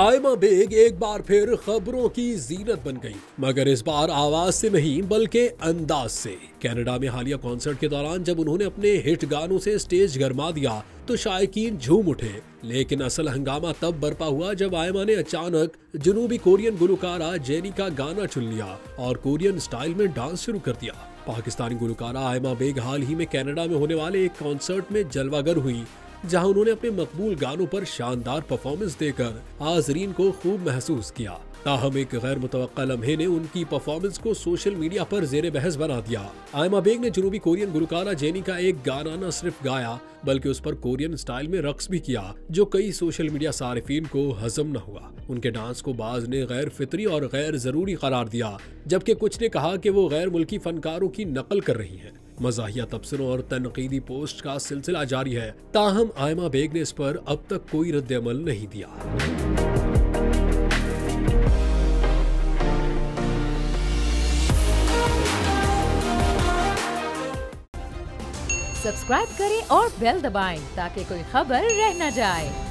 Aima bag एक बार फिर खबरों की जीनत बन गई, मगर इस बार आवाज से नहीं बल्कि अंदाज से। कनाडा में हालिया कॉन्सर्ट के दौरान जब उन्होंने अपने हिट गानों से स्टेज गरमा दिया तो शायकीन झूम उठे, लेकिन असल हंगामा तब बरपा हुआ जब आयमा ने अचानक जनूबी कोरियन गुलकारा जेनी का गाना चुन लिया और कोरियन स्टाइल में डांस शुरू कर दिया। पाकिस्तानी गुलकारा आयमा बेग हाल ही में कनाडा में होने वाले एक कॉन्सर्ट में जलवागर हुई, जहां उन्होंने अपने मकबूल गानों पर शानदार परफॉर्मेंस देकर हाजरीन को खूब महसूस किया। ताहम एक गैर मुतवक्का लम्हे ने उनकी परफॉर्मेंस को सोशल मीडिया पर जेर बहस बना दिया। आयमा बेग ने जनूबी कोरियन गुलकारा जेनी का एक गाना न सिर्फ गाया बल्कि उस पर कोरियन स्टाइल में रक्स भी किया, जो कई सोशल मीडिया सारिफीन को हजम न हुआ। उनके डांस को बाज ने गैर फितरी और गैर जरूरी करार दिया, जबकि कुछ ने कहा कि वो गैर मुल्की फनकारों की नकल कर रही हैं। मज़ाहिया तबसरों और तनकीदी पोस्ट का सिलसिला जारी है, ताहम आयमा बेग ने इस पर अब तक कोई रद्द-ए-अमल नहीं दिया। सब्सक्राइब करें और बेल दबाएं ताकि कोई खबर रह न जाए।